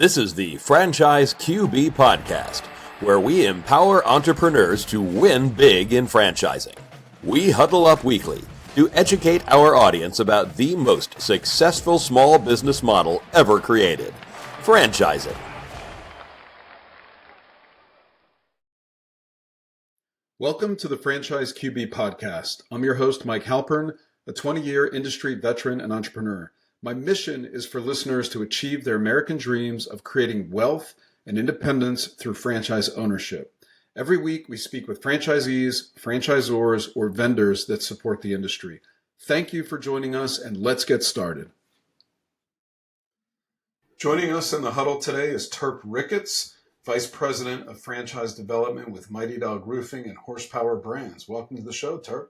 This is the Franchise QB Podcast, where we empower entrepreneurs to win big in franchising. We huddle up weekly to educate our audience about the most successful small business model ever created, franchising. Welcome to the Franchise QB Podcast. I'm your host, Mike Halpern, a 20-year industry veteran and entrepreneur. My mission is for listeners to achieve their American dreams of creating wealth and independence through franchise ownership. Every week, we speak with franchisees, franchisors, or vendors that support the industry. Thank you for joining us, and let's get started. Joining us in the huddle today is Turp Ricketts, Vice President of Franchise Development with Mighty Dog Roofing and HorsePower Brands. Welcome to the show, Turp.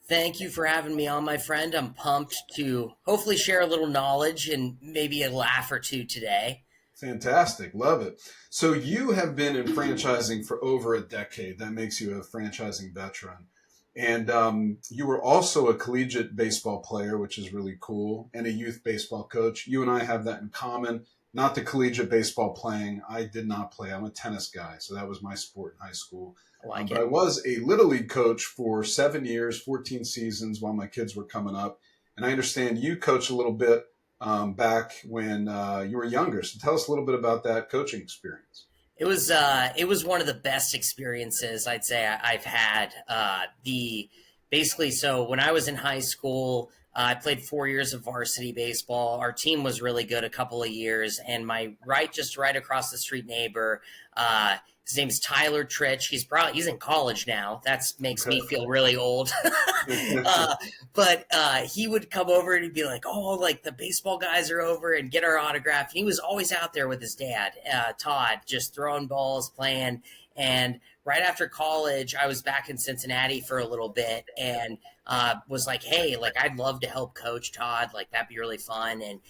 Thank you for having me on, my friend. I'm pumped to hopefully share a little knowledge and maybe a laugh or two today. Fantastic. Love it. So you have been in franchising for over a decade. That makes you a franchising veteran. And you were also a collegiate baseball player, which is really cool, and a youth baseball coach. You and I have that in common. Not the collegiate baseball playing. I did not play. I'm a tennis guy, so that was my sport in high school. But I was a Little League coach for 7 years, 14 seasons while my kids were coming up. And I understand you coached a little bit back when you were younger. So tell us a little bit about that coaching experience. It was one of the best experiences I'd say I've had. So when I was in high school, I played 4 years of varsity baseball. Our team was really good a couple of years, and my just right across the street neighbor, his name's Tyler Tritch. He's in college now. That makes me feel really old. But he would come over and he'd be like, "Oh, like the baseball guys are over," and get our autograph. He was always out there with his dad, Todd, just throwing balls, playing. And right after college, I was back in Cincinnati for a little bit and was like, hey, like I'd love to help coach Todd. Like that'd be really fun. And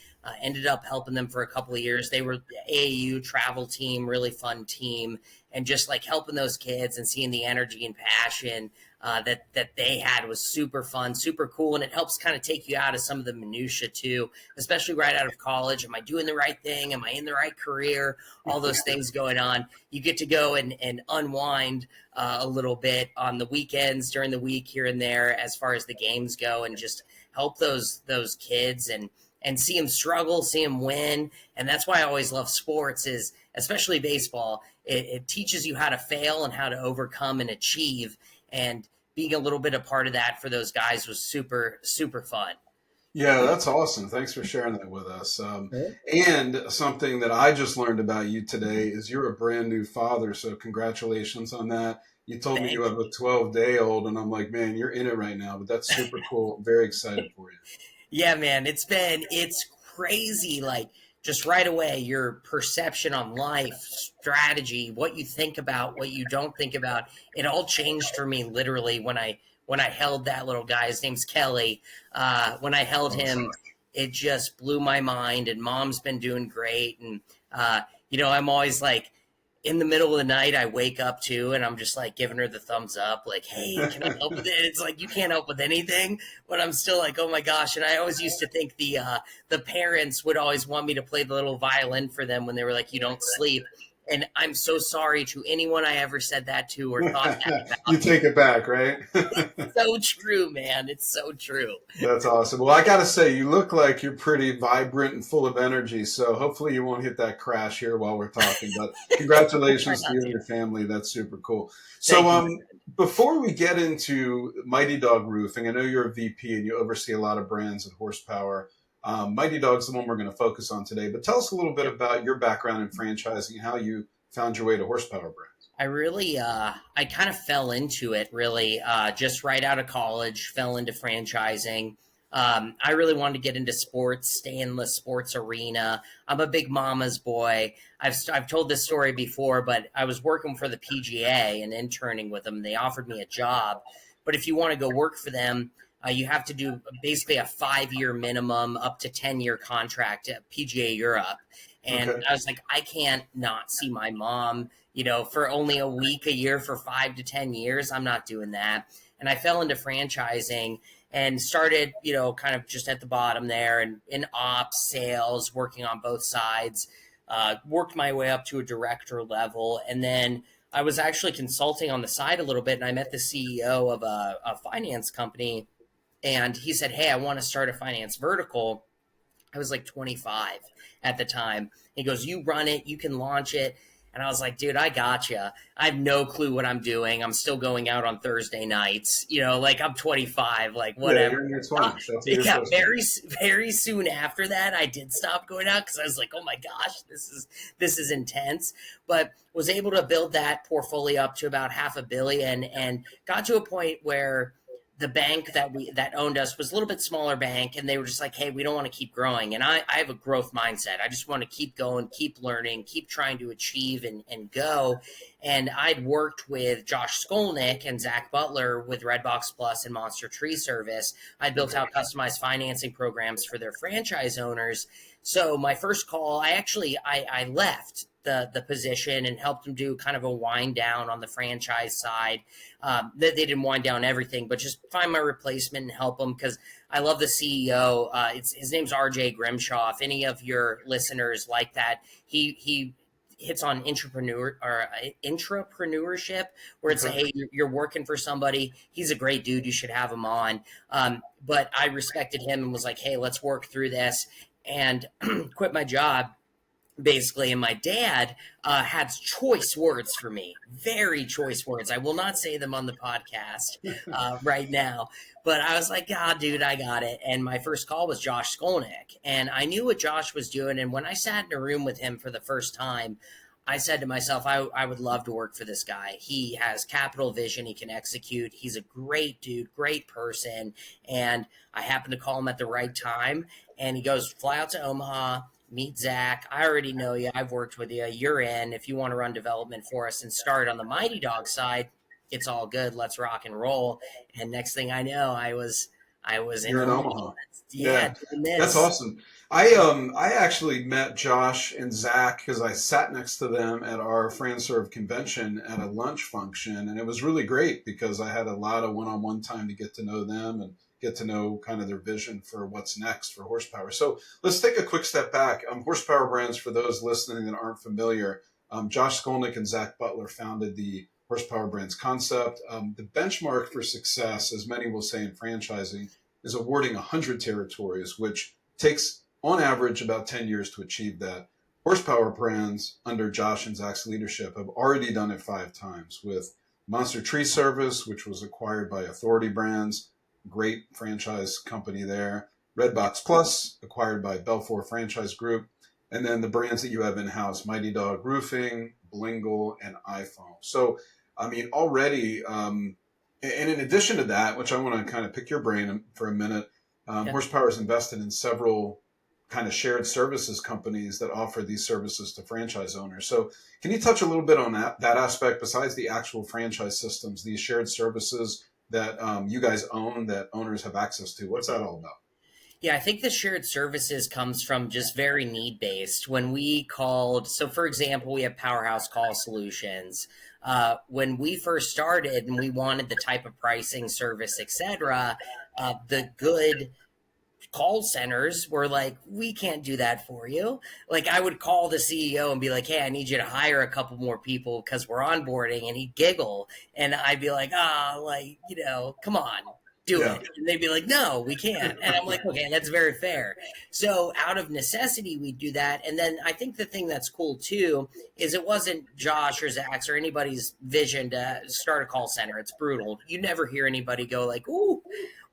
ended up helping them for a couple of years. They were AAU travel team, really fun team. And just like helping those kids and seeing the energy and passion that they had was super fun, super cool. And it helps kind of take you out of some of the minutia too, especially right out of college. Am I doing the right thing? Am I in the right career? All those things going on. You get to go and unwind a little bit on the weekends, during the week, here and there, as far as the games go, and just help those kids and see them struggle, see them win. And that's why I always love sports, is especially baseball. It teaches you how to fail and how to overcome and achieve. And being a little bit a part of that for those guys was super, super fun. Yeah, that's awesome. Thanks for sharing that with us. And something that I just learned about you today is you're a brand new father. So congratulations on that. You told me you have a 12-day-old, and I'm like, man, you're in it right now. But that's super cool. Very excited for you. Yeah, man, it's crazy. Like just right away, your perception on life, strategy, what you think about, what you don't think about, it all changed for me literally when I held that little guy. His name's Kelly. When I held him, it just blew my mind. And Mom's been doing great. And I'm always like, in the middle of the night, I wake up too, and I'm just like giving her the thumbs up, like, hey, can I help with it? It's like, you can't help with anything, but I'm still like, oh my gosh. And I always used to think the parents would always want me to play the little violin for them when they were like, you don't sleep. And I'm so sorry to anyone I ever said that to or thought that about. You take it back, right? It's so true, man. It's so true. That's awesome. Well, I got to say, you look like you're pretty vibrant and full of energy. So hopefully you won't hit that crash here while we're talking. But congratulations to you and your family. That's super cool. So before we get into Mighty Dog Roofing, I know you're a VP and you oversee a lot of brands at HorsePower. Mighty Dog's the one we're going to focus on today, but tell us a little bit about your background in franchising and how you found your way to HorsePower Brands. I really, I kind of fell into it really, just right out of college, fell into franchising. I really wanted to get into sports, stay in the sports arena. I'm a big mama's boy. I've told this story before, but I was working for the PGA and interning with them. They offered me a job, but if you want to go work for them, you have to do basically a 5-year minimum up to 10-year contract at PGA Europe. And I was like, I can't not see my mom, for only a week a year for 5 to 10 years. I'm not doing that. And I fell into franchising and started, kind of just at the bottom there and in ops, sales, working on both sides. worked my way up to a director level. And then I was actually consulting on the side a little bit, and I met the CEO of a finance company, and he said, "Hey, I want to start a finance vertical." I was like 25 at the time. He goes, "You run it, you can launch it." And I was like, "Dude, I gotcha. I have no clue what I'm doing. I'm still going out on Thursday nights. Like I'm 25, like Yeah, whatever." you're in your 20s. That's what you're Yeah, supposed to do. very soon after that, I did stop going out because I was like, "Oh my gosh, this is intense." But was able to build that portfolio up to about $500 million, and got to a point where the bank that owned us was a little bit smaller bank, and they were just like, "Hey, we don't want to keep growing." And I have a growth mindset. I just want to keep going, keep learning, keep trying to achieve and go. And I'd worked with Josh Skolnick and Zach Butler with Redbox Plus and Monster Tree Service. I built out customized financing programs for their franchise owners. So my first call, I left the position and helped them do kind of a wind down on the franchise side. They didn't wind down everything, but just find my replacement and help them, because I love the CEO. His name's RJ Grimshaw. If any of your listeners like that, he hits on intrapreneurship, where it's Okay. hey, you're working for somebody. He's a great dude. You should have him on. But I respected him and was like, "Hey, let's work through this," and quit my job basically. And my dad had choice words for me, very choice words. I will not say them on the podcast right now, but I was like, "God, dude, I got it." And my first call was Josh Skolnick, and I knew what Josh was doing. And when I sat in a room with him for the first time, I said to myself, I would love to work for this guy. He has capital vision. He can execute. He's a great dude, great person. And I happened to call him at the right time. And he goes, "Fly out to Omaha, meet Zach. I already know you. I've worked with you. You're in. If you want to run development for us and start on the Mighty Dog side, it's all good. Let's rock and roll." And next thing I know, I was in You're in Omaha. Omaha. Yeah, Yeah, doing that's this. awesome. I actually met Josh and Zach because I sat next to them at our FranServe convention at a lunch function, and it was really great because I had a lot of one-on-one time to get to know them and get to know kind of their vision for what's next for HorsePower. So let's take a quick step back. HorsePower Brands, for those listening that aren't familiar, Josh Skolnick and Zach Butler founded the HorsePower Brands concept. The benchmark for success, as many will say in franchising, is awarding 100 territories, which takes on average about 10 years to achieve that. Horsepower Brands, under Josh and Zach's leadership, have already done it 5 times with Monster Tree Service, which was acquired by Authority Brands, great franchise company there. Redbox Plus, acquired by Belfour Franchise Group. And then the brands that you have in-house, Mighty Dog Roofing, Blingle, and iPhone. So, I mean, already, and in addition to that, which I want to kind of pick your brain for a minute, Okay. Horsepower is invested in several kind of shared services companies that offer these services to franchise owners. So can you touch a little bit on that aspect, besides the actual franchise systems, these shared services that you guys own that owners have access to? What's that all about? Yeah, I think the shared services comes from just very need based. When we called, so for example, we have Powerhouse Call Solutions. When we first started and we wanted the type of pricing, service, etc., the good call centers were like, "We can't do that for you." Like, I would call the CEO and be like, "Hey, I need you to hire a couple more people because we're onboarding," and he'd giggle, and I'd be like, like, come on, do Yeah. it. And they'd be like, "No, we can't." And I'm like, "Okay, that's very fair." So out of necessity, we do that. And then I think the thing that's cool too is it wasn't Josh or Zach's or anybody's vision to start a call center. It's brutal. You never hear anybody go like, "Ooh,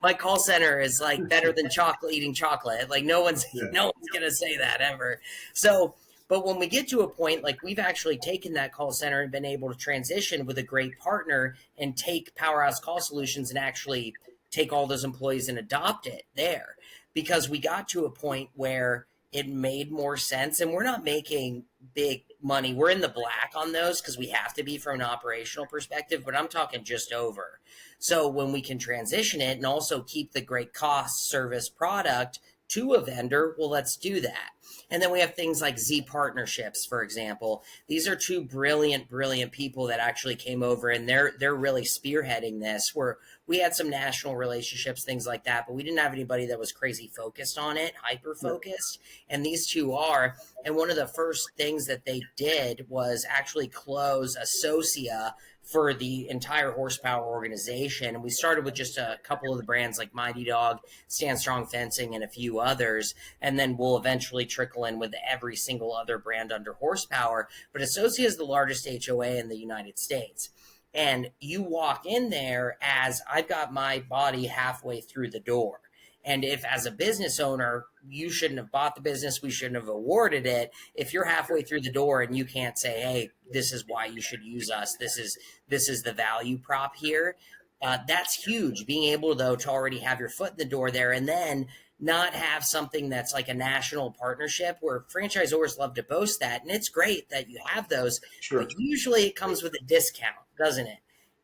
my call center is like better than chocolate eating chocolate." Like no one's Yeah. no one's gonna say that ever. So, but when we get to a point, like we've actually taken that call center and been able to transition with a great partner and take Powerhouse Call Solutions and actually take all those employees and adopt it there, because we got to a point where it made more sense, and we're not making big money. We're in the black on those because we have to be from an operational perspective, but I'm talking just over. So when we can transition it and also keep the great cost service product to a vendor, well, let's do that. And then we have things like Z Partnerships, for example. These are two brilliant, brilliant people that actually came over, and they're really spearheading this. Where we had some national relationships, things like that, but we didn't have anybody that was crazy focused on it, hyper focused. And these two are. And one of the first things that they did was actually close Associa for the entire HorsePower organization. And we started with just a couple of the brands like Mighty Dog, Stand Strong Fencing, and a few others. And then we'll eventually trickle in with every single other brand under HorsePower. But Associa is the largest HOA in the United States. And you walk in there as I've got my body halfway through the door. And if as a business owner, you shouldn't have bought the business, we shouldn't have awarded it. If you're halfway through the door and you can't say, hey, this is why you should use us, this is the value prop here, that's huge. Being able, though, to already have your foot in the door there and then not have something that's like a national partnership where franchisors love to boast that. And it's great that you have those, Sure. but usually it comes with a discount, doesn't it?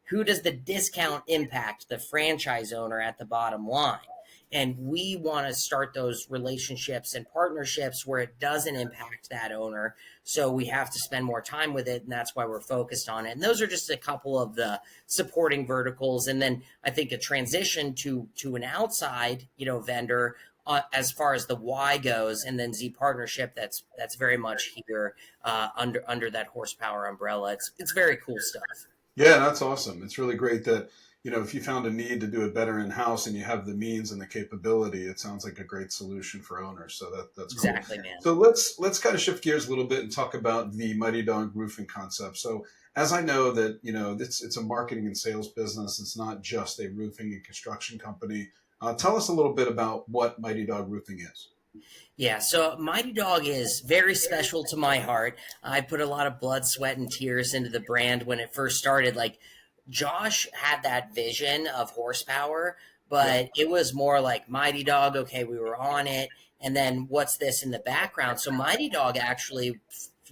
Who does the discount impact? The franchise owner at the bottom line. And we want to start those relationships and partnerships where it doesn't impact that owner. So we have to spend more time with it. And that's why we're focused on it. And those are just a couple of the supporting verticals. And then I think a transition to an outside, vendor as far as the why goes. And then Z Partnership, that's very much here under that HorsePower umbrella. It's very cool stuff. Yeah, that's awesome. It's really great that, if you found a need to do it better in-house and you have the means and the capability, it sounds like a great solution for owners. So that's cool. Exactly, man. So let's kind of shift gears a little bit and talk about the Mighty Dog roofing concept. So as I know that, it's a marketing and sales business. It's not just a roofing and construction company. Tell us a little bit about what Mighty Dog Roofing is. Yeah, so Mighty Dog is very special to my heart. I put a lot of blood, sweat, and tears into the brand when it first started. Like, Josh had that vision of HorsePower, but it was more like Mighty Dog. Okay, we were on it. And then what's this in the background? So Mighty Dog actually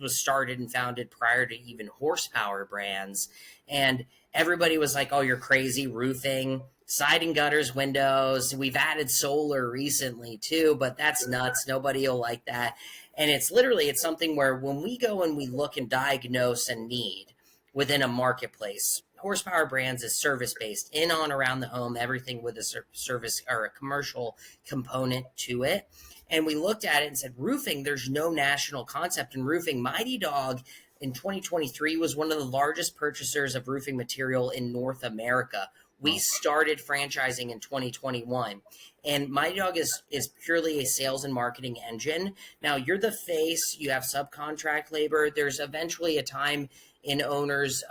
was started and founded prior to even HorsePower brands. And everybody was like, oh, you're crazy, roofing, siding, gutters, windows. We've added solar recently too, but that's nuts. Nobody will like that. And it's something where when we go and we look and diagnose a need within a marketplace, HorsePower brands is service-based, in, on, around the home, everything with a service or a commercial component to it. And we looked at it and said, roofing, there's no national concept in roofing. Mighty Dog in 2023 was one of the largest purchasers of roofing material in North America. We started franchising in 2021, and Mighty Dog is purely a sales and marketing engine. Now, you're the face, you have subcontract labor. There's eventually a time in owners,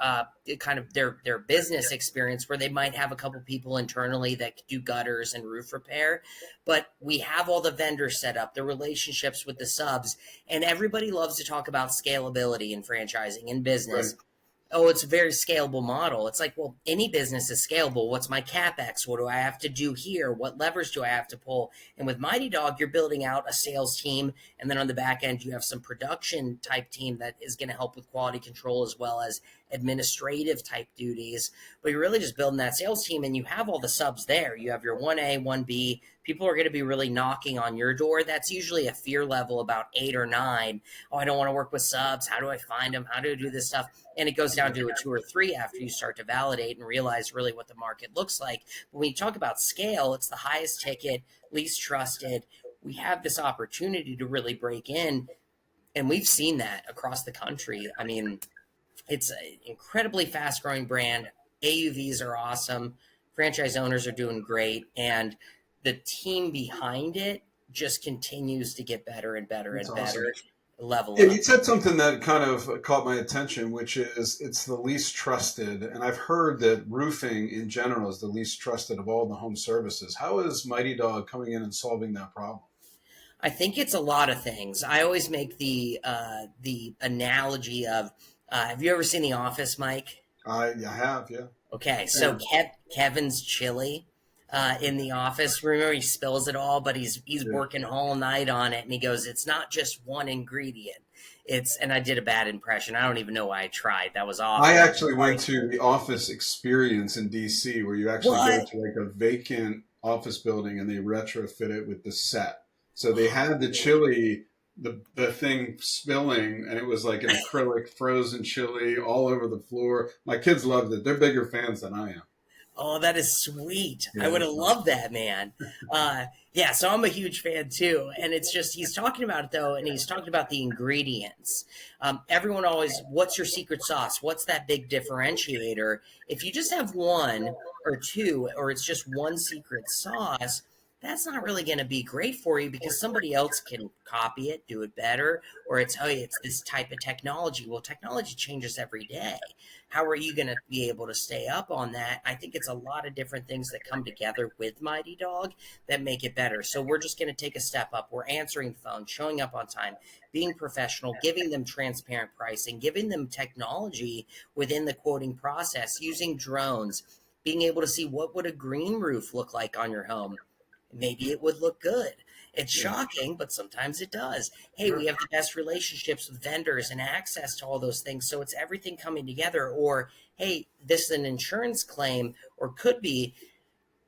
kind of their business experience where they might have a couple people internally that do gutters and roof repair. But we have all the vendors set up, the relationships with the subs, and everybody loves to talk about scalability in franchising and business. Right. Oh, it's a very scalable model. It's like, well, any business is scalable. What's my CapEx? What do I have to do here? What levers do I have to pull? And with Mighty Dog, you're building out a sales team. And then on the back end, you have some production type team that is going to help with quality control as well as administrative type duties. But you're really just building that sales team, and you have all the subs there. You have your 1A, 1B. People are going to be really knocking on your door. That's usually a fear level about 8 or 9. Oh, I don't want to work with subs. How do I find them? How do I do this stuff? And it goes down to a 2 or 3 after you start to validate and realize really what the market looks like. But when you talk about scale, it's the highest ticket, least trusted. We have this opportunity to really break in, and we've seen that across the country. I mean, it's an incredibly fast-growing brand. AUVs are awesome. Franchise owners are doing great, and the team behind it just continues to get better and better and better. Level yeah, up. You said something that kind of caught my attention, which is it's the least trusted. And I've heard that roofing in general is the least trusted of all the home services. How is Mighty Dog coming in and solving that problem? I think it's a lot of things. I always make the analogy of, have you ever seen The Office, Mike? I have, yeah. Okay, so Kevin's chili in The Office. Remember, he spills it all, but he's working all night on it, and he goes, "It's not just one ingredient." And I did a bad impression. I don't even know why I tried. That was awful. I actually went to the Office Experience in DC, where you actually go to like a vacant office building and they retrofit it with the set. So they had the chili the thing spilling, and it was like an acrylic frozen chili all over the floor. My kids loved it. They're bigger fans than I am. Oh, that is sweet. I Yeah, would have it's awesome. loved that, man. Yeah, so I'm a huge fan too. And it's just, he's talking about it though, and he's talking about the ingredients. Everyone always, what's your secret sauce? What's that big differentiator? If you just have one or two, or it's just one secret sauce, that's not really going to be great for you because somebody else can copy it, do it better, or it's, oh, it's this type of technology. Well, technology changes every day. How are you going to be able to stay up on that? I think it's a lot of different things that come together with Mighty Dog that make it better. So we're just going to take a step up. We're answering the phone, showing up on time, being professional, giving them transparent pricing, giving them technology within the quoting process, using drones, being able to see what would a green roof look like on your home. Maybe it would look good. It's Yeah, shocking, but sometimes it does. Hey, we sure. have the best relationships with vendors and access to all those things. So it's everything coming together. Or, hey, this is an insurance claim, or could be.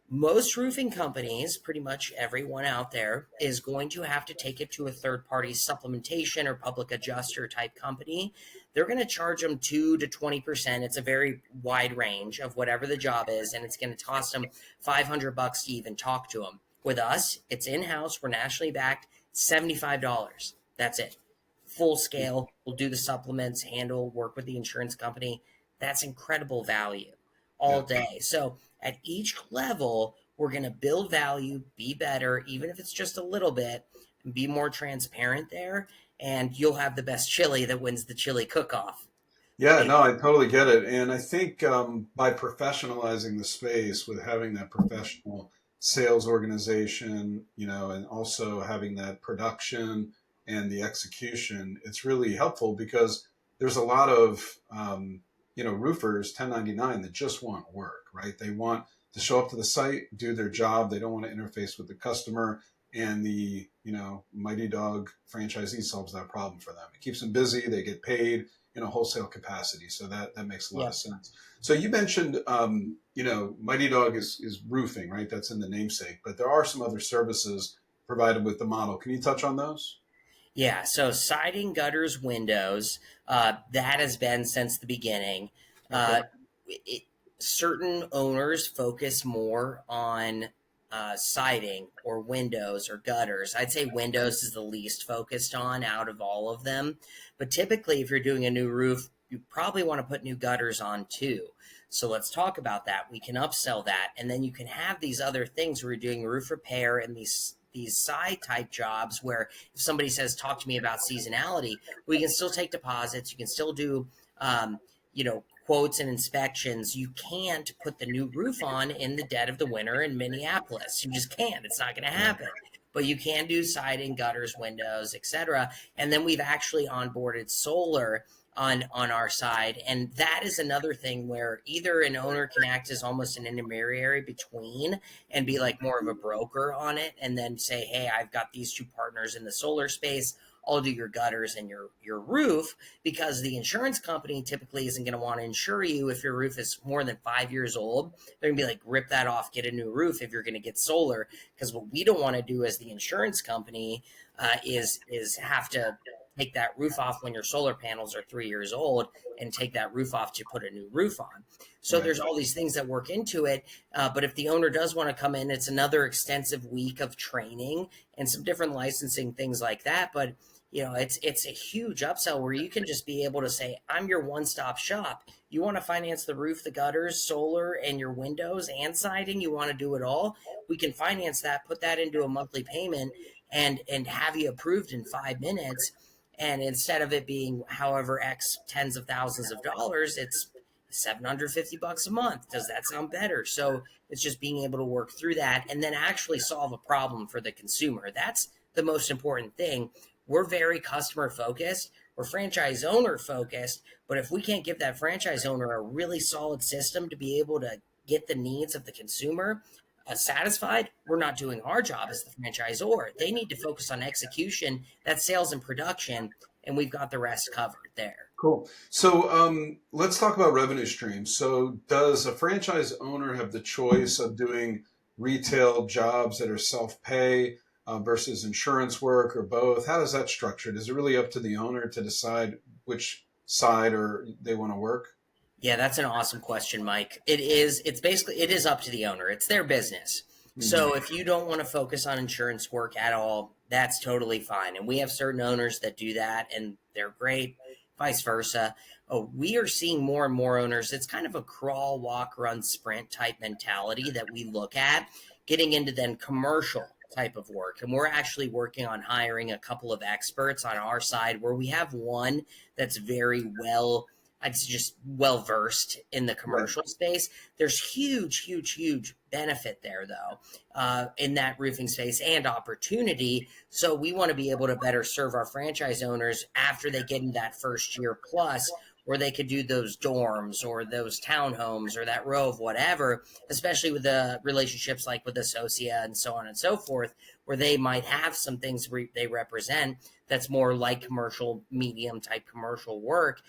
Most roofing companies, pretty much everyone out there, is going to have to take it to a third party supplementation or public adjuster type company. They're going to charge them 2 to 20%. It's a very wide range of whatever the job is, and it's going to cost them $500 to even talk to them. With us, it's in house, we're nationally backed, $75. That's it. Full scale, we'll do the supplements, handle, work with the insurance company. That's incredible value all Yeah. day. So at each level, we're going to build value, be better, even if it's just a little bit, and be more transparent there. And you'll have the best chili that wins the chili cook off. Yeah, It, no, I totally get it. And I think by professionalizing the space with having that professional sales organization, and also having that production and the execution, it's really helpful because there's a lot of, roofers, 1099, that just want work, right? They want to show up to the site, do their job. They don't want to interface with the customer. And the, Mighty Dog franchisee solves that problem for them. It keeps them busy. They get paid in a wholesale capacity. So that makes a lot of yep. sense. So you mentioned, Mighty Dog is roofing, right? That's in the namesake, but there are some other services provided with the model. Can you touch on those? Yeah. So siding, gutters, windows, that has been since the beginning. Okay. Uh, it, certain owners focus more on siding or windows or gutters. I'd say windows is the least focused on out of all of them. But typically, if you're doing a new roof, you probably want to put new gutters on too. So let's talk about that. We can upsell that, and then you can have these other things where you're doing roof repair and these side type jobs where if somebody says, talk to me about seasonality, we can still take deposits. You can still do, quotes and inspections. You can't put the new roof on in the dead of the winter in Minneapolis. You just can't. It's not going to Right. happen. But you can do siding, gutters, windows, etc. And then we've actually onboarded solar on our side, and that is another thing where either an owner can act as almost an intermediary between and be like more of a broker on it, and then say, hey, I've got these two partners in the solar space, I'll do your gutters and your roof, because the insurance company typically isn't going to want to insure you if your roof is more than 5 years old. They're going to be like, rip that off, get a new roof if you're going to get solar. Because what we don't want to do as the insurance company is have to take that roof off when your solar panels are 3 years old and take that roof off to put a new roof on. So Right. there's all these things that work into it. But if the owner does want to come in, it's another extensive week of training and some different licensing things like that. But it's a huge upsell where you can just be able to say, I'm your one-stop shop. You want to finance the roof, the gutters, solar, and your windows and siding, you want to do it all, we can finance that, put that into a monthly payment, and have you approved in 5 minutes. And instead of it being however X tens of thousands of dollars, it's $750 a month. Does that sound better? So it's just being able to work through that and then actually solve a problem for the consumer. That's the most important thing. We're very customer focused. We're franchise owner focused. But if we can't give that franchise owner a really solid system to be able to get the needs of the consumer satisfied, we're not doing our job as the franchisor. They need to focus on execution, that's sales and production, and we've got the rest covered there. Cool. So let's talk about revenue streams. So does a franchise owner have the choice of doing retail jobs that are self-pay? versus insurance work, or both? How is that structured? Is it really up to the owner to decide which side or they want to work? Yeah, that's an awesome question, Mike. It is. It's basically it is up to the owner. It's their business. Hmm. So if you don't want to focus on insurance work at all, that's totally fine. And we have certain owners that do that, and they're great. Vice versa. Oh, we are seeing more and more owners. It's kind of a crawl, walk, run, sprint type mentality that we look at, getting into then commercial type of work. And we're actually working on hiring a couple of experts on our side where we have one that's very well I'd say just well versed in the Right. commercial space. There's huge benefit there, though, in that roofing space and opportunity. So we want to be able to better serve our franchise owners after they get in that first year plus, where they could do those dorms or those townhomes or that row of whatever, especially with the relationships like with Associa and so on and so forth, where they might have some things they represent that's more like commercial, medium type commercial work.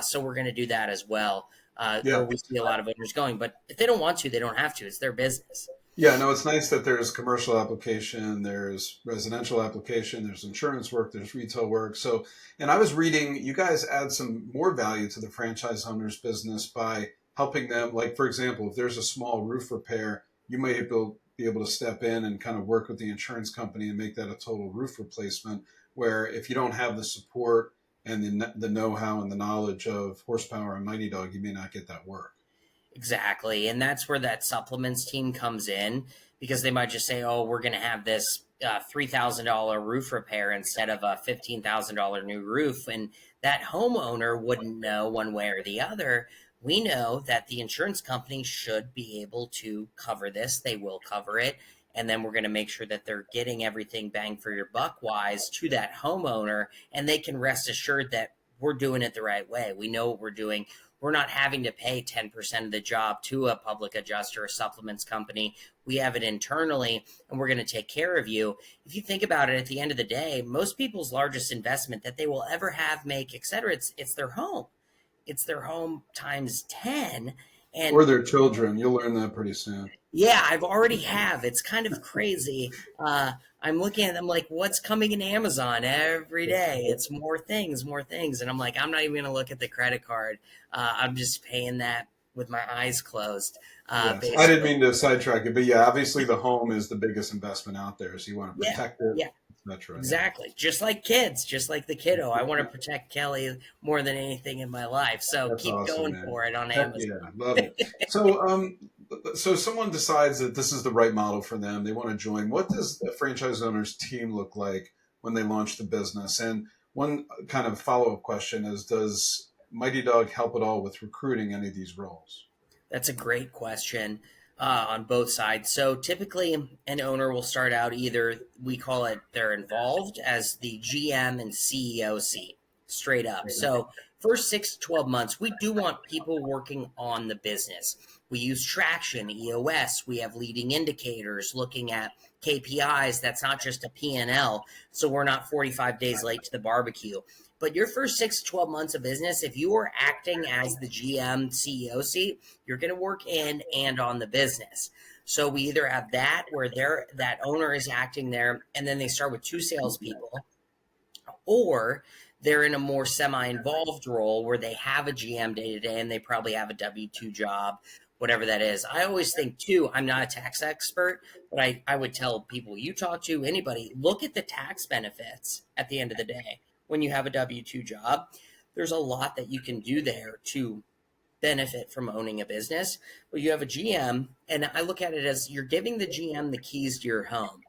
So we're going to do that as well, where Yeah. we see a lot of owners going. But if they don't want to, they don't have to. It's their business. Yeah, no, it's nice that there's commercial application, there's residential application, there's insurance work, there's retail work. So, and I was reading, you guys add some more value to the franchise owner's business by helping them. Like, for example, if there's a small roof repair, you may be able to step in and kind of work with the insurance company and make that a total roof replacement. Where if you don't have the support and the know-how and the knowledge of Horsepower and Mighty Dog, you may not get that work. Exactly. And that's where that supplements team comes in, because they might just say, oh, we're going to have this $3,000 roof repair instead of a $15,000 new roof. And that homeowner wouldn't know one way or the other. We know that the insurance company should be able to cover this. They will cover it. And then we're going to make sure that they're getting everything bang for your buck wise to that homeowner. And they can rest assured that we're doing it the right way. We know what we're doing. We're not having to pay 10% of the job to a public adjuster or supplements company. We have it internally, and we're going to take care of you. If you think about it, at the end of the day, most people's largest investment that they will ever have, make, et cetera, it's their home. It's their home times 10. Or And their children. You'll learn that pretty soon. yeah, I've already have. It's kind of crazy. I'm looking at them like, what's coming in Amazon every day? It's more things, more things. And I'm like, I'm not even going to look at the credit card. I'm just paying that with my eyes closed. Yes, I didn't Basically. mean to sidetrack it, but yeah, obviously the home is the biggest investment out there, so you want to Yeah, protect it, yeah, etc. Yeah, exactly. Just like kids, just like the kiddo. I want to protect Kelly more than anything in my life. So that's keep awesome, going man. for it on Heck Amazon. yeah, love it. So, so someone decides that this is the right model for them. They want to join. What does the franchise owner's team look like when they launch the business? And one kind of follow-up question is, does Mighty Dog help at all with recruiting any of these roles? That's a great question on both sides. So typically, an owner will start out either, we call it, they're involved as the GM and CEO seat, straight up. So first 6 to 12 months, we do want people working on the business. We use traction, EOS. We have leading indicators, looking at KPIs. That's not just a P&L. So we're not 45 days late to the barbecue. But your first 6 to 12 months of business, if you are acting as the GM CEO seat, you're going to work in and on the business. So we either have that where that owner is acting there, and then they start with 2 salespeople, or they're in a more semi-involved role where they have a GM day to day and they probably have a W-2 job, whatever that is. I always think too, I'm not a tax expert, but I would tell people you talk to, anybody, look at the tax benefits at the end of the day. When you have a W-2 job, there's a lot that you can do there to benefit from owning a business. But you have a GM, and I look at it as you're giving the GM the keys to your home.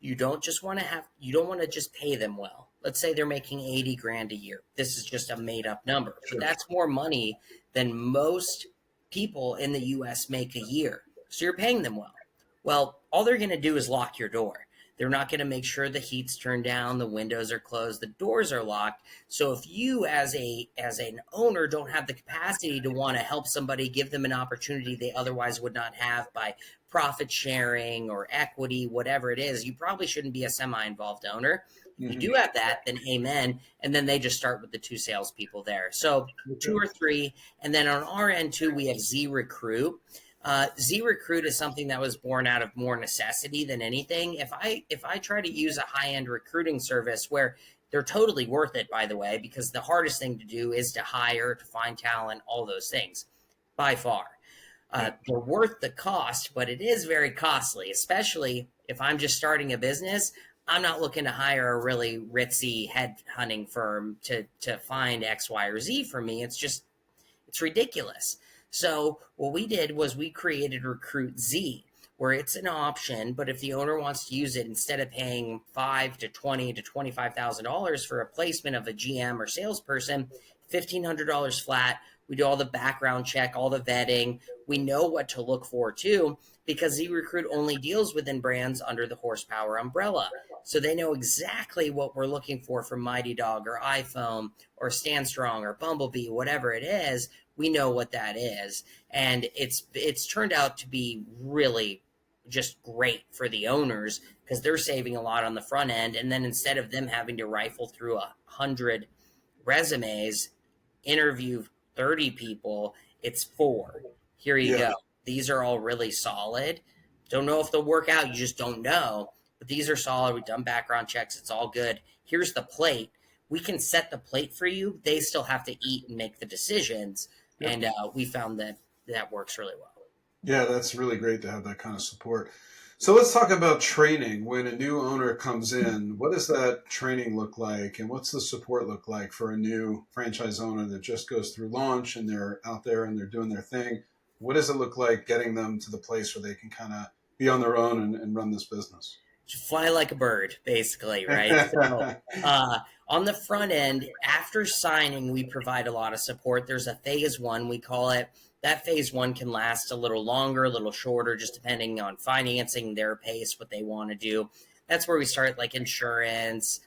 You don't want to just pay them well. Let's say they're making 80 grand a year. This is just a made up number, but Sure. that's more money than most people in the US make a year. So you're paying them well. Well, all they're going to do is lock your door. They're not going to make sure the heat's turned down, the windows are closed, the doors are locked. So if you as an owner don't have the capacity to want to help somebody, give them an opportunity they otherwise would not have by profit sharing or equity, whatever it is, you probably shouldn't be a semi-involved owner. If you Hmm. do have that, then amen. And then they just start with the 2 salespeople there. So Okay. 2 or 3. And then on our end too, we have Z Recruit. Z Recruit is something that was born out of more necessity than anything. If I try to use a high end recruiting service where they're totally worth it, by the way, because the hardest thing to do is to hire, to find talent, all those things, by far. They're worth the cost, but it is very costly, especially if I'm just starting a business. I'm not looking to hire a really ritzy head hunting firm to find X, Y, or Z for me. It's ridiculous. So what we did was we created Recruit Z, where it's an option, but if the owner wants to use it, instead of paying $5 to $20 to $25,000 for a placement of a GM or salesperson, $1,500 flat. We do all the background check, all the vetting. We know what to look for too, because Z Recruit only deals within brands under the HorsePower umbrella. So they know exactly what we're looking for from Mighty Dog or iPhone or Stand Strong or Bumblebee, whatever it is. We know what that is. And it's turned out to be really just great for the owners because they're saving a lot on the front end. And then instead of them having to rifle through 100 resumes, interview 30 people, it's 4. Here you go. These are all really solid. Don't know if they'll work out. You just don't know. But these are solid. We've done background checks. It's all good. Here's the plate. We can set the plate for you. They still have to eat and make the decisions. Yep. And we found that works really well. Yeah, that's really great to have that kind of support. So let's talk about training. When a new owner comes in, what does that training look like? And what's the support look like for a new franchise owner that just goes through launch and they're out there and they're doing their thing? What does it look like getting them to the place where they can kind of be on their own and run this business? Fly like a bird, basically, right? So, on the front end, after signing, we provide a lot of support. There's a phase 1, we call it. That phase 1 can last a little longer, a little shorter, just depending on financing, their pace, what they want to do. That's where we start, like insurance,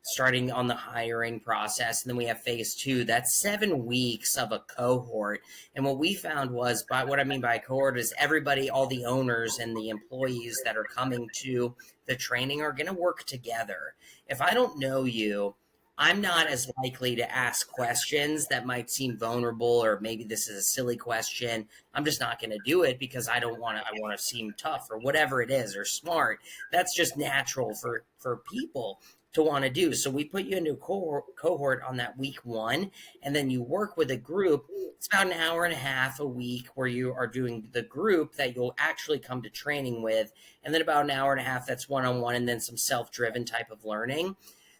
starting on the hiring process. And then we have phase 2. That's 7 weeks of a cohort. And what we found was, by what I mean by a cohort is everybody, all the owners and the employees that are coming to the training are going to work together. If I don't know you, I'm not as likely to ask questions that might seem vulnerable, or maybe this is a silly question. I'm just not going to do it because I want to seem tough or whatever it is, or smart. That's just natural for people to want to do. So we put you into a cohort on that week 1, and then you work with a group. It's about an hour and a half a week where you are doing the group that you'll actually come to training with. And then about an hour and a half, that's one-on-one, and then some self-driven type of learning.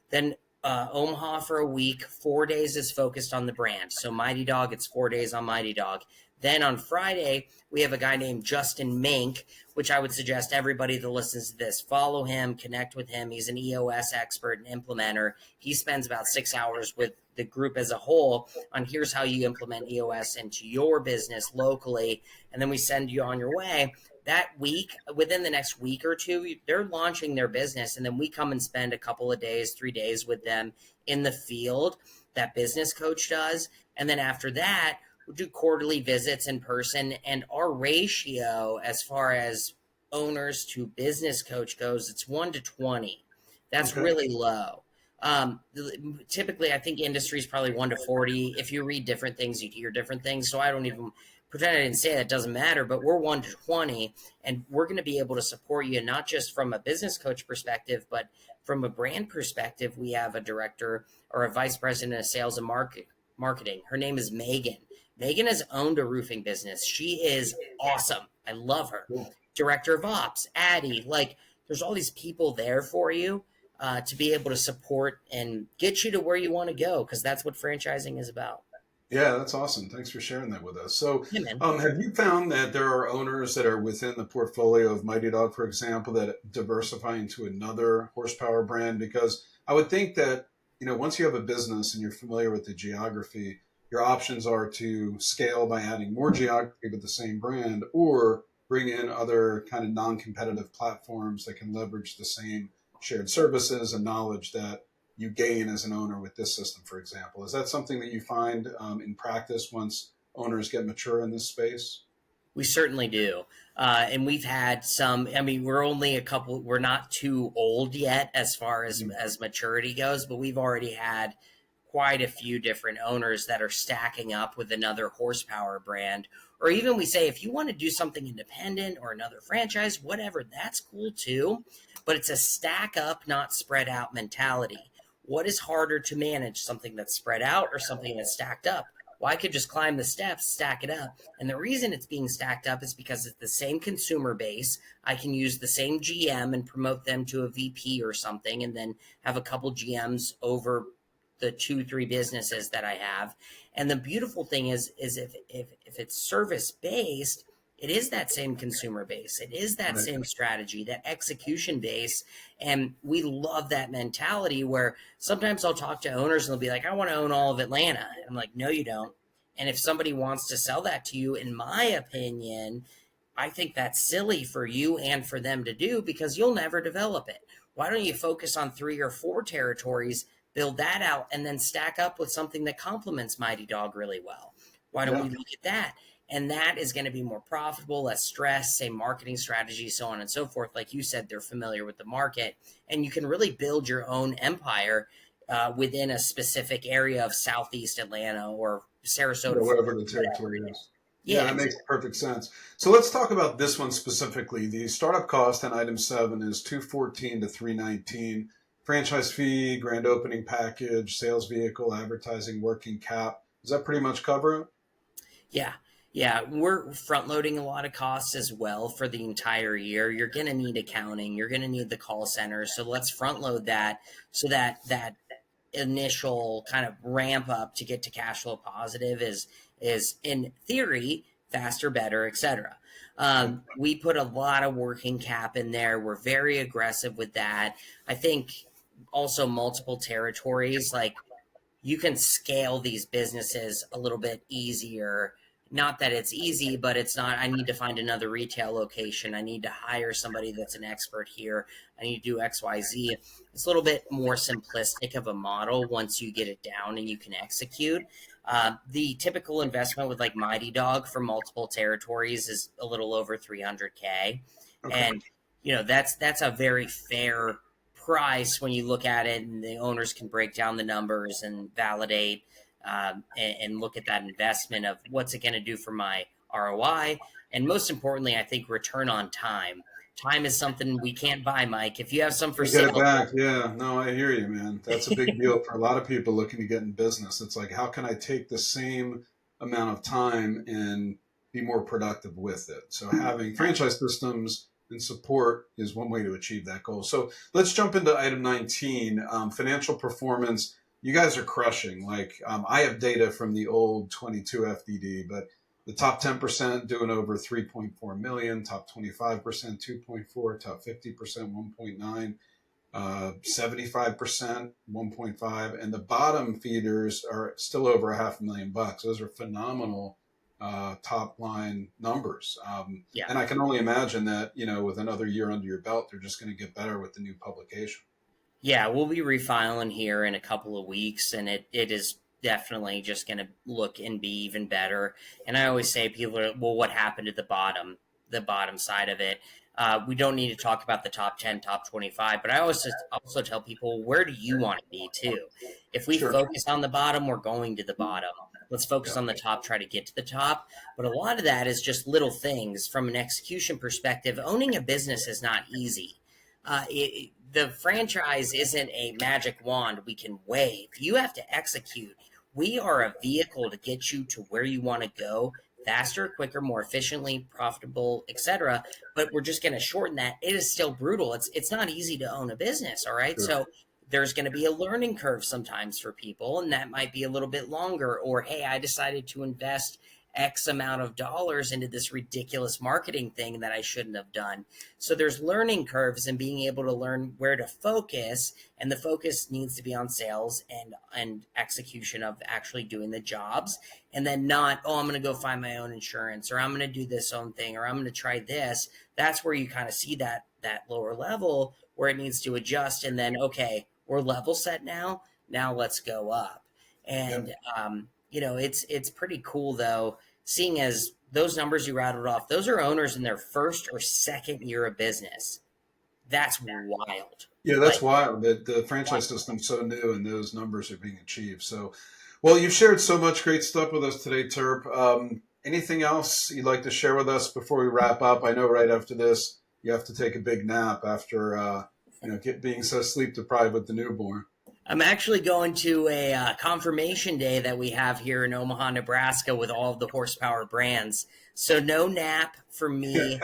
Then Omaha for a week, 4 days is focused on the brand. So Mighty Dog, it's 4 days on Mighty Dog. Then on Friday, we have a guy named Justin Mink, which I would suggest everybody that listens to this, follow him, connect with him. He's an EOS expert and implementer. He spends about 6 hours with the group as a whole on here's how you implement EOS into your business locally. And then we send you on your way. That week, within the next week or 2, they're launching their business. And then we come and spend a couple of days, 3 days with them in the field. That business coach does. And then after that, we'll do quarterly visits in person. And our ratio as far as owners to business coach goes, it's 1 to 20. That's really low. Typically, I think industry is probably 1 to 40. If you read different things, you hear different things. So I don't even pretend I didn't say that. It doesn't matter, but we're 1 to 20, and we're going to be able to support you, not just from a business coach perspective, but from a brand perspective. We have a director or a vice president of sales and marketing. Her name is Megan. Megan has owned a roofing business. She is awesome. I love her. Cool. Director of ops, Addie, there's all these people there for you to be able to support and get you to where you want to go, because that's what franchising is about. Yeah, that's awesome. Thanks for sharing that with us. So have you found that there are owners that are within the portfolio of Mighty Dog, for example, that diversify into another HorsePower brand? Because I would think that, once you have a business and you're familiar with the geography, your options are to scale by adding more geography with the same brand, or bring in other kind of non-competitive platforms that can leverage the same shared services and knowledge that you gain as an owner with this system, for example. Is that something that you find in practice once owners get mature in this space? We certainly do. And we've had some, we're not too old yet as far as maturity goes, but we've already had quite a few different owners that are stacking up with another HorsePower brand. Or even we say, if you want to do something independent or another franchise, whatever, that's cool too. But it's a stack up, not spread out mentality. What is harder to manage, something that's spread out or something that's stacked up? Well, I could just climb the steps, stack it up. And the reason it's being stacked up is because it's the same consumer base. I can use the same GM and promote them to a VP or something, and then have a couple GMs over the 2-3 businesses that I have. And the beautiful thing is if it's service based, it is that same consumer base. It is that same strategy, that execution base. And we love that mentality where sometimes I'll talk to owners and they'll be like, I want to own all of Atlanta. And I'm like, no, you don't. And if somebody wants to sell that to you, in my opinion, I think that's silly for you and for them to do, because you'll never develop it. Why don't you focus on 3 or 4 territories, build that out, and then stack up with something that complements Mighty Dog really well? Why don't we look at that? And that is going to be more profitable, less stress, same marketing strategy, so on and so forth. Like you said, they're familiar with the market, and you can really build your own empire within a specific area of Southeast Atlanta or Sarasota, or whatever the territory is. Yeah, that makes perfect sense. So let's talk about this one specifically. The startup cost on item 7 is $214 to $319. Franchise fee, grand opening package, sales vehicle, advertising, working cap. Does that pretty much cover it? Yeah, we're front loading a lot of costs as well for the entire year. You're going to need accounting. You're going to need the call center. So let's front load that so that initial kind of ramp up to get to cash flow positive is in theory faster, better, etc. We put a lot of working cap in there. We're very aggressive with that. I think also multiple territories, like you can scale these businesses a little bit easier. Not that it's easy, but it's not, I need to find another retail location. I need to hire somebody that's an expert here. I need to do X, Y, Z. It's a little bit more simplistic of a model once you get it down and you can execute. The typical investment with like Mighty Dog for multiple territories is a little over $300K. Okay. And, that's a very fair price when you look at it, and the owners can break down the numbers and validate and look at that investment of what's it going to do for my ROI. And most importantly, I think return on time. Time is something we can't buy, Mike. If you have some for sale. Get it back. Yeah, no, I hear you, man. That's a big deal for a lot of people looking to get in business. It's like, how can I take the same amount of time and be more productive with it? So having franchise systems and support is one way to achieve that goal. So let's jump into item 19, financial performance. You guys are crushing. I have data from the old 22 FDD, but the top 10% doing over 3.4 million, top 25% 2.4, top 50% 1.9, 75% 1.5, and the bottom feeders are still over $500,000. Those are phenomenal top line numbers. And I can only imagine that, with another year under your belt, they're just going to get better with the new publication. Yeah, we'll be refiling here in a couple of weeks, and it is definitely just going to look and be even better. And I always say people are, well, what happened to the bottom side of it? We don't need to talk about the top 10, top 25, but I also tell people, where do you want to be too? If we focus on the bottom, we're going to the bottom. Let's focus on the top, try to get to the top. But a lot of that is just little things from an execution perspective. Owning a business is not easy. The franchise isn't a magic wand we can wave. You have to execute. We are a vehicle to get you to where you want to go faster, quicker, more efficiently, profitable, etc. But we're just going to shorten that. It is still brutal. It's not easy to own a business, all right? Sure. So there's going to be a learning curve sometimes for people, and that might be a little bit longer. Or, hey, I decided to invest X amount of dollars into this ridiculous marketing thing that I shouldn't have done. So there's learning curves and being able to learn where to focus, and the focus needs to be on sales and execution of actually doing the jobs, and then not, I'm going to go find my own insurance, or I'm going to do this own thing, or I'm going to try this. That's where you kind of see that lower level where it needs to adjust, and then, okay, we're level set now let's go up. And it's pretty cool though, seeing as those numbers you rattled off, those are owners in their first or second year of business. That's wild. Yeah, that's Like, wild that the franchise system's so new and those numbers are being achieved. So, well, you've shared so much great stuff with us today, Turp. Anything else you'd like to share with us before we wrap up? I know right after this, you have to take a big nap after, being so sleep deprived with the newborn. I'm actually going to a confirmation day that we have here in Omaha, Nebraska, with all of the horsepower brands. So no nap for me,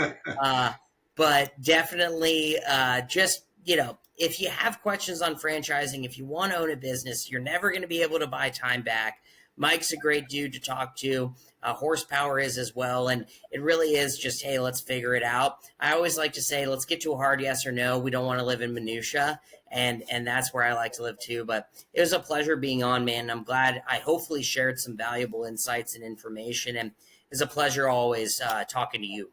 but definitely just, if you have questions on franchising, if you want to own a business, you're never going to be able to buy time back. Mike's a great dude to talk to. Horsepower is as well. And it really is just, hey, let's figure it out. I always like to say, let's get to a hard yes or no. We don't want to live in minutia. And that's where I like to live too. But it was a pleasure being on, man. I'm glad I hopefully shared some valuable insights and information. And it's a pleasure always talking to you.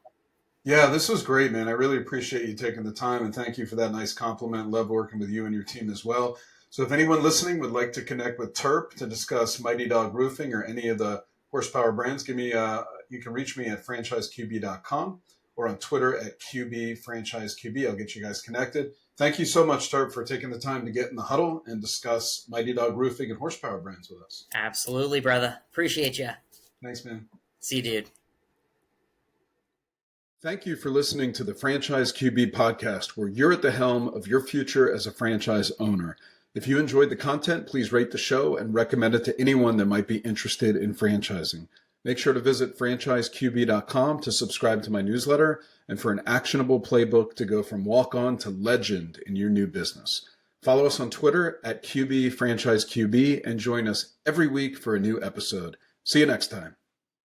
Yeah, this was great, man. I really appreciate you taking the time, and thank you for that nice compliment. Love working with you and your team as well. So if anyone listening would like to connect with Turp to discuss Mighty Dog Roofing or any of the horsepower brands, you can reach me at franchiseqb.com or on Twitter at QBFranchiseQB. I'll get you guys connected. Thank you so much, Turp, for taking the time to get in the huddle and discuss Mighty Dog Roofing and horsepower brands with us. Absolutely, brother. Appreciate you. Thanks, man. See you, dude. Thank you for listening to the Franchise QB podcast, where you're at the helm of your future as a franchise owner. If you enjoyed the content, please rate the show and recommend it to anyone that might be interested in franchising. Make sure to visit franchiseqb.com to subscribe to my newsletter and for an actionable playbook to go from walk-on to legend in your new business. Follow us on Twitter at QBFranchiseQB and join us every week for a new episode. See you next time.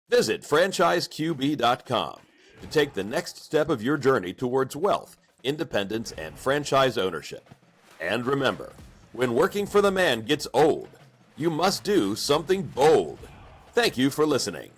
Visit franchiseqb.com to take the next step of your journey towards wealth, independence, and franchise ownership. And remember, when working for the man gets old, you must do something bold. Thank you for listening.